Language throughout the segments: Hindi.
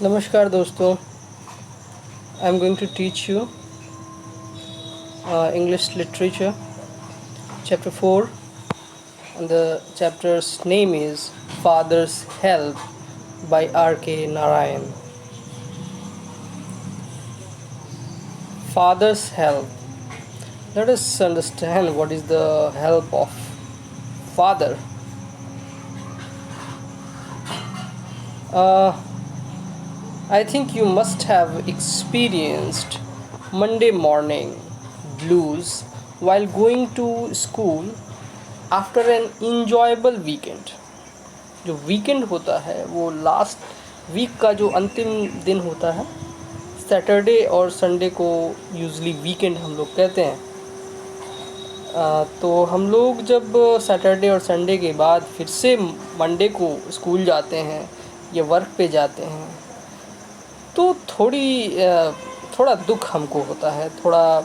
नमस्कार दोस्तों, I am going to teach you English literature chapter 4, and the chapter's name is Father's Help by R.K. Narayan. Father's help. Let us understand what is the help of father. uh, I think you must have experienced Monday morning blues while going to school after an enjoyable weekend. जो वीकेंड होता है वो लास्ट वीक का जो अंतिम दिन होता है, सैटरडे और संडे को यूजली वीकेंड हम लोग कहते हैं। तो हम लोग जब सैटरडे और संडे के बाद फिर से मंडे को स्कूल जाते हैं या वर्क पे जाते हैं तो थोड़ा दुख हमको होता है, थोड़ा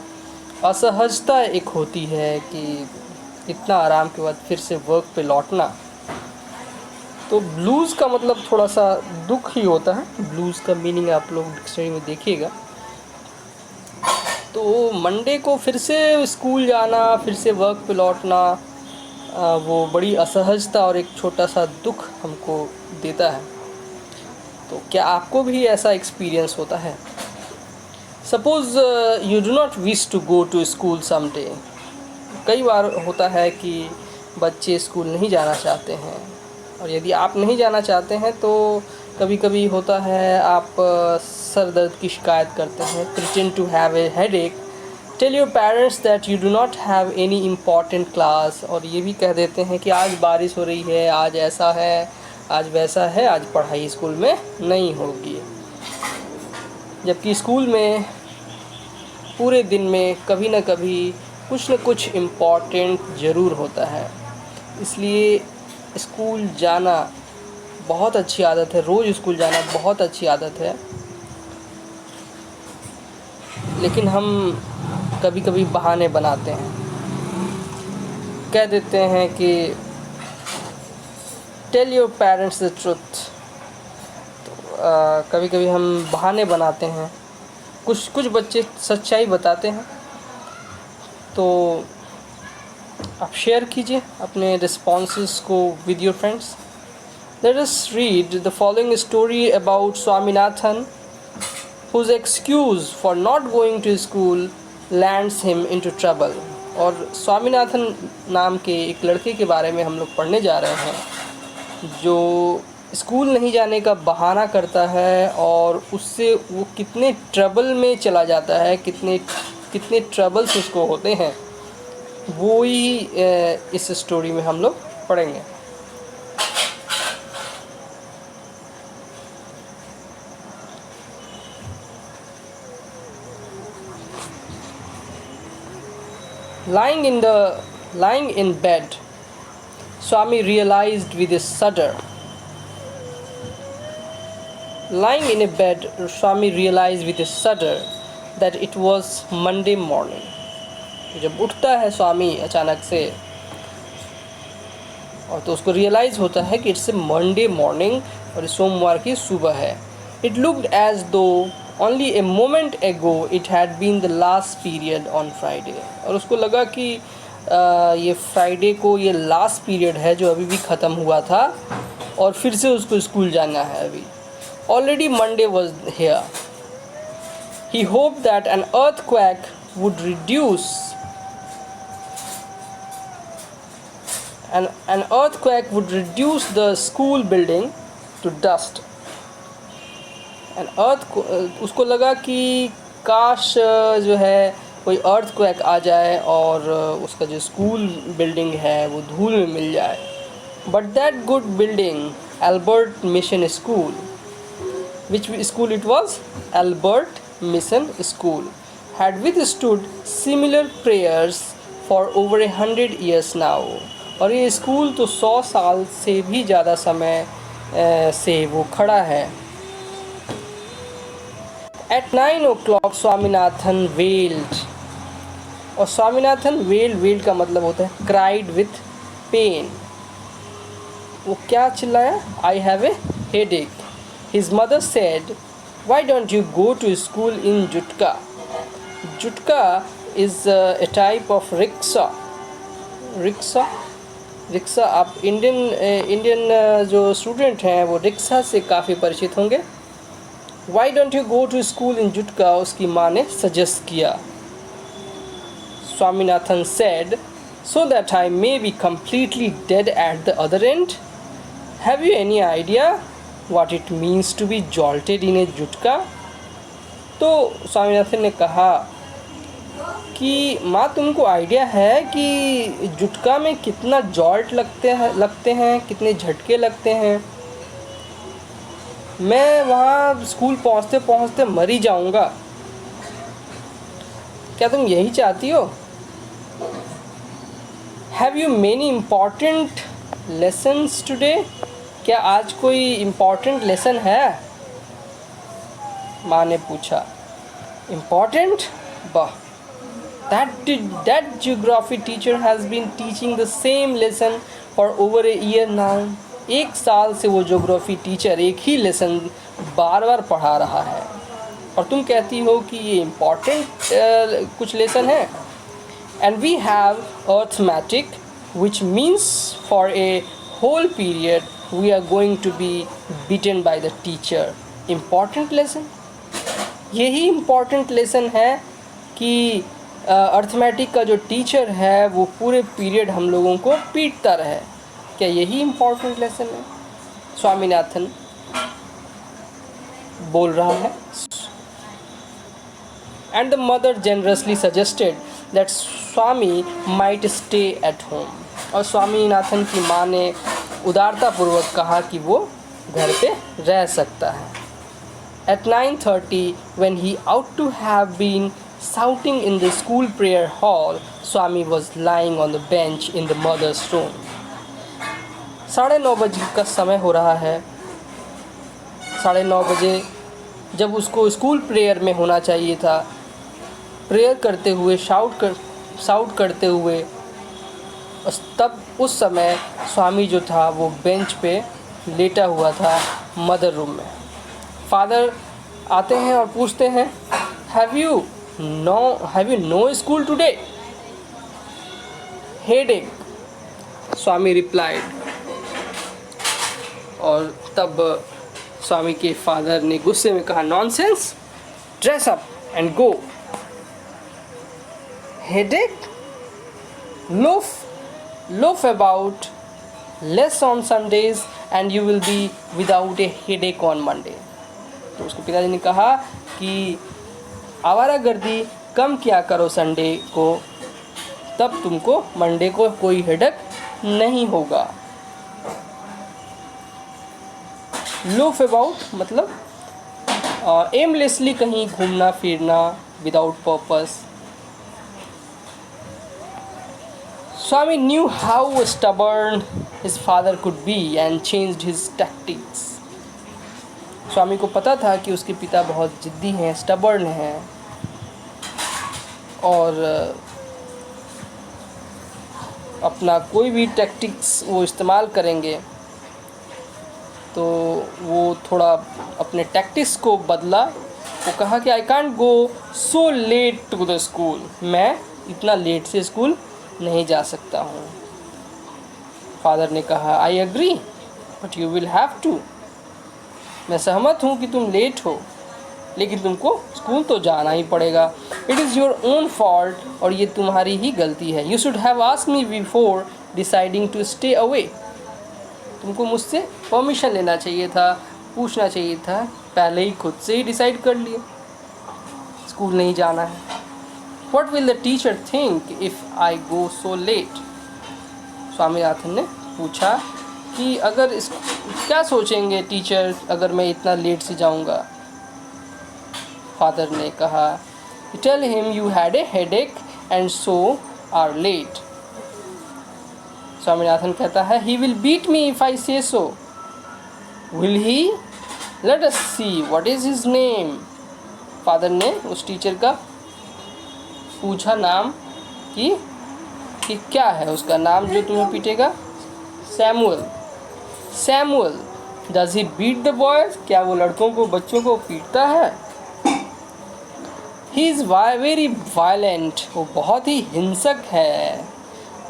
असहजता एक होती है कि इतना आराम के बाद फिर से वर्क पे लौटना। तो ब्लूज़ का मतलब थोड़ा सा दुख ही होता है। ब्लूज़ का मीनिंग आप लोग डिक्शनरी में देखिएगा। तो मंडे को फिर से स्कूल जाना, फिर से वर्क पे लौटना, वो बड़ी असहजता और एक छोटा सा दुख हमको देता है। तो क्या आपको भी ऐसा एक्सपीरियंस होता है? Suppose you do not wish to go to school someday. कई बार होता है कि बच्चे स्कूल नहीं जाना चाहते हैं, और यदि आप नहीं जाना चाहते हैं तो कभी कभी होता है आप सर दर्द की शिकायत करते हैं, pretend to have a headache, tell your parents that you do not have any important class, और ये भी कह देते हैं कि आज बारिश हो रही है, आज ऐसा है, आज वैसा है, आज पढ़ाई स्कूल में नहीं होगी। जबकि स्कूल में पूरे दिन में कभी ना कभी कुछ न कुछ इम्पॉर्टेंट ज़रूर होता है। इसलिए स्कूल जाना बहुत अच्छी आदत है, रोज़ स्कूल जाना बहुत अच्छी आदत है। लेकिन हम कभी कभी बहाने बनाते हैं, कह देते हैं कि tell your parents the truth. कभी कभी हम बहाने बनाते हैं, कुछ बच्चे सच्चाई बताते हैं। तो आप शेयर कीजिए अपने रिस्पॉन्सेस को with your friends. Let us read the following story about Swaminathan whose excuse for not going to school lands him into trouble। और स्वामीनाथन नाम के एक लड़के के बारे में हम लोग पढ़ने जा रहे हैं जो स्कूल नहीं जाने का बहाना करता है, और उससे वो कितने ट्रबल में चला जाता है, कितने ट्रबल्स उसको होते हैं, वो ही इस स्टोरी में हम लोग पढ़ेंगे। Lying in bed, Swami realized with a shudder. Lying in a bed, Swami realized with a shudder that it was Monday morning। जब उठता है स्वामी अचानक से, और तो उसको रियलाइज़ होता है कि इट्स ए मंडे मॉर्निंग और सोमवार की सुबह है। It looked as though only a moment ago it had been the last period on Friday. और उसको लगा कि ये फ्राइडे को ये लास्ट पीरियड है जो अभी भी ख़त्म हुआ था, और फिर से उसको स्कूल जाना है अभी। Already Monday was here. He hope that an earthquake would reduce an earthquake would reduce the school building to dust। उसको लगा कि काश जो है कोई अर्थक्वेक आ जाए और उसका जो स्कूल बिल्डिंग है वो धूल में मिल जाए। But that good building, Albert mission school, which school it was? Albert Mission School, had withstood similar prayers for over 100 years now। और ये स्कूल तो 100 साल से भी ज़्यादा समय से वो खड़ा है। At 9 o'clock Swaminathan wailed। और स्वामीनाथन wailed का मतलब होता है cried with pain। वो क्या चिल्लाया? I have a headache। His mother said, "Why don't you go to school in Jutka?" Jutka is a type of rickshaw. Rickshaw rickshaw आप इंडियन जो स्टूडेंट हैं वो रिक्शा से काफ़ी परिचित होंगे। Why don't you go to school in jutka, उसकी माँ ने सजेस्ट किया। Swaminathan said, so that I may be completely dead at the other end. Have you any idea what it means to be jolted in a jutka? तो स्वामीनाथन ने कहा कि माँ, तुमको आइडिया है कि जुटका में कितना जॉल्ट लगते हैं, कितने झटके लगते हैं? मैं वहाँ स्कूल पहुँचते पहुँचते मर ही जाऊँगा। क्या तुम यही चाहती हो? Have you many important lessons today? क्या आज कोई इम्पॉर्टेंट लेसन है? माँ ने पूछा। इम्पॉर्टेंट? वाह, that geography teacher has been teaching the same lesson for over a year now. एक साल से वो ज्योग्राफी टीचर एक ही लेसन बार बार पढ़ा रहा है और तुम कहती हो कि ये इम्पॉर्टेंट कुछ लेसन है। And we have arithmetic, which means for a whole period we are going to be beaten by the teacher. Important lesson? यही इम्पॉर्टेंट लेसन है कि अर्थमेटिक का जो टीचर है वो पूरे पीरियड हम लोगों को पीटता रहे। क्या यही इम्पॉर्टेंट लेसन है? स्वामीनाथन बोल रहा है। And the mother generously suggested that Swami might stay at home. और स्वामीनाथन की माँ ने उदारतापूर्वक कहा कि वो घर पे रह सकता है। At 9:30, when he ought to have been shouting in the school prayer hall, Swami was lying on the bench in the mother's room. 9:30 बजे का समय हो रहा है। 9:30 बजे जब उसको स्कूल प्रेयर में होना चाहिए था, प्रेयर करते हुए शाउट करते हुए, तब उस समय स्वामी जो था वो बेंच पे लेटा हुआ था मदर रूम में। फादर आते हैं और पूछते हैं, have you know school today? Headache, Swami replied. और तब स्वामी के फादर ने गुस्से में कहा, nonsense, dress up and go. Headache? Loaf about less on Sundays and you will be without A headache on Monday. तो उसके पिताजी ने कहा कि आवारागर्दी कम किया करो संडे को, तब तुमको मंडे को कोई हेडेक नहीं होगा। लोफ अबाउट मतलब एमलेसली कहीं घूमना फिरना without purpose. Swami knew how stubborn his father could be and changed his tactics. स्वामी को पता था कि उसके पिता बहुत जिद्दी हैं, स्टबर्न हैं और अपना कोई भी टैक्टिक्स वो इस्तेमाल करेंगे। तो वो थोड़ा अपने टैक्टिक्स को बदला। वो कहा कि I can't go so late to the school, मैं इतना लेट से स्कूल नहीं जा सकता हूँ। फादर ने कहा, I agree but you will have to, मैं सहमत हूँ कि तुम लेट हो लेकिन तुमको स्कूल तो जाना ही पड़ेगा। It is your own fault, और ये तुम्हारी ही गलती है। You should have asked me before deciding to stay away, तुमको मुझसे परमिशन लेना चाहिए था, पूछना चाहिए था, पहले ही खुद से ही डिसाइड कर लिए स्कूल नहीं जाना है। What will the teacher think if I go so late? Swaminathan ने पूछा कि अगर इस क्या सोचेंगे टीचर अगर मैं इतना लेट से जाऊंगा। फादर ने कहा, tell him you had a headache and so are late. Swaminathan कहता है, he will beat me if I say so. Will he? Let us see what is his name. Father ने उस टीचर का पूछा नाम कि क्या है उसका नाम जो तुम्हें पीटेगा। Samuel. Does he beat the boys, क्या वो लड़कों को, बच्चों को पीटता है? ही इज़ वेरी वायलेंट, वो बहुत ही हिंसक है।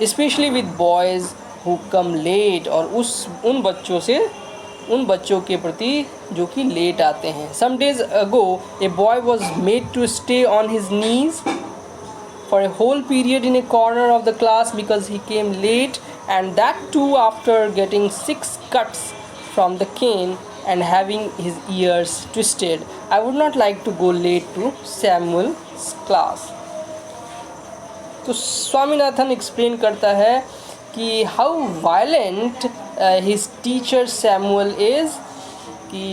Specially with boys who come late, और उन बच्चों के प्रति जो कि लेट आते हैं। Some days ago a boy was made to stay on his knees for a whole period in a corner of the class because he came late, and that too after getting 6 cuts from the cane and having his ears twisted. I would not like to go late to Samuel's class. तो स्वामीनाथन एक्सप्लेन करता है कि how violent his teacher Samuel is, कि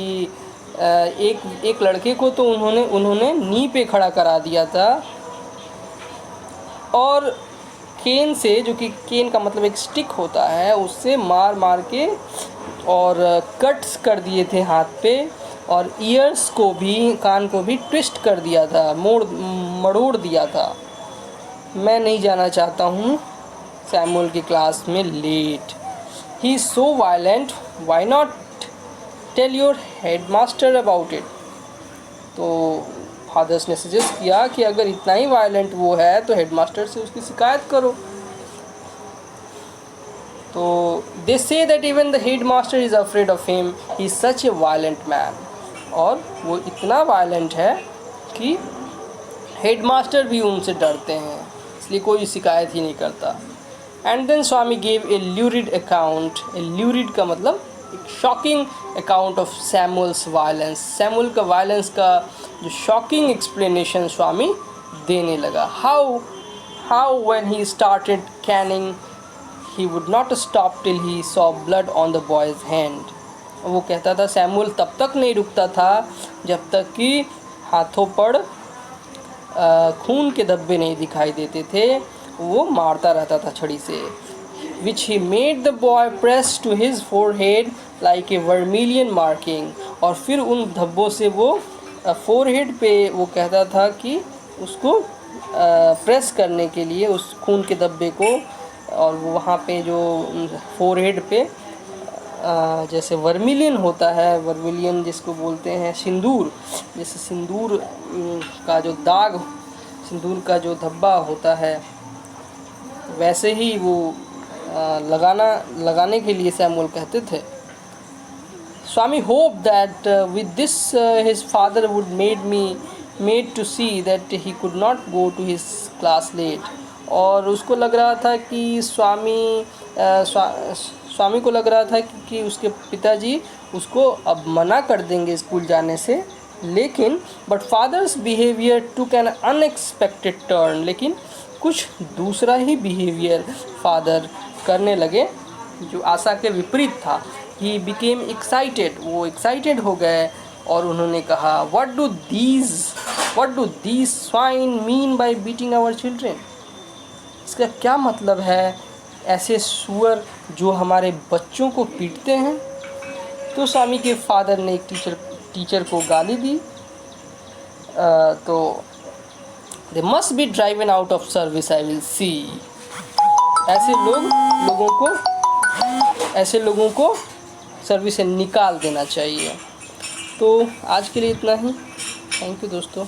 एक लड़के को तो उन्होंने नी पे खड़ा करा दिया था, और केन से, जो कि केन का मतलब एक स्टिक होता है, उससे मार मार के और कट्स कर दिए थे हाथ पे, और ईयर्स को भी, कान को भी ट्विस्ट कर दिया था, मड़ोड़ दिया था। मैं नहीं जाना चाहता हूँ सैमुअल की क्लास में late. He is so violent, why not tell your headmaster about it. तो फादर्स ने सजेस्ट किया कि अगर इतना ही वायलेंट वो है तो हेडमास्टर से उसकी शिकायत करो। तो they say that even the headmaster is afraid of him, he is such a violent man, और वो इतना वायलेंट है कि हेडमास्टर भी उनसे डरते हैं, इसलिए कोई शिकायत ही नहीं करता। And then Swami gave a lurid account, a lurid का मतलब एक shocking account of Samuel's violence, Samuel का वायलेंस का जो शॉकिंग एक्सप्लेनेशन स्वामी देने लगा। How when he started caning he would not stop till he saw blood on the boys hand. वो कहता था सैमुअल तब तक नहीं रुकता था जब तक कि हाथों पर खून के धब्बे नहीं दिखाई देते थे, वो मारता रहता था छड़ी से। which he made the boy press to his forehead like a vermilion marking, और फिर उन धब्बों से वो फोरहेड पे वो कहता था कि उसको प्रेस करने के लिए उस खून के धब्बे को, और वो वहाँ पे जो फोरहेड पे जैसे वर्मिलियन होता है, वर्मिलियन जिसको बोलते हैं सिंदूर, जैसे सिंदूर का जो दाग, सिंदूर का जो धब्बा होता है, वैसे ही वो लगाने के लिए सैमुअल कहते थे। Swami hope that with this his father would made to see that he could not go to his class late, और उसको लग रहा था कि स्वामी को लग रहा था कि उसके पिताजी उसको अब मना कर देंगे स्कूल जाने से, लेकिन but fathers behaviour took an unexpected turn, लेकिन कुछ दूसरा ही बिहेवियर फादर करने लगे जो आशा के विपरीत था। ही बिकेम एक्साइटेड, वो एक्साइटेड हो गए, और उन्होंने कहा what do these swine mean by beating our children. इसका क्या मतलब है, ऐसे सुअर जो हमारे बच्चों को पीटते हैं। तो स्वामी के फादर ने एक टीचर को गाली दी, तो they must be driven out of service, I will see. ऐसे लोगों को सर्विस से निकाल देना चाहिए। तो आज के लिए इतना ही। थैंक यू दोस्तों।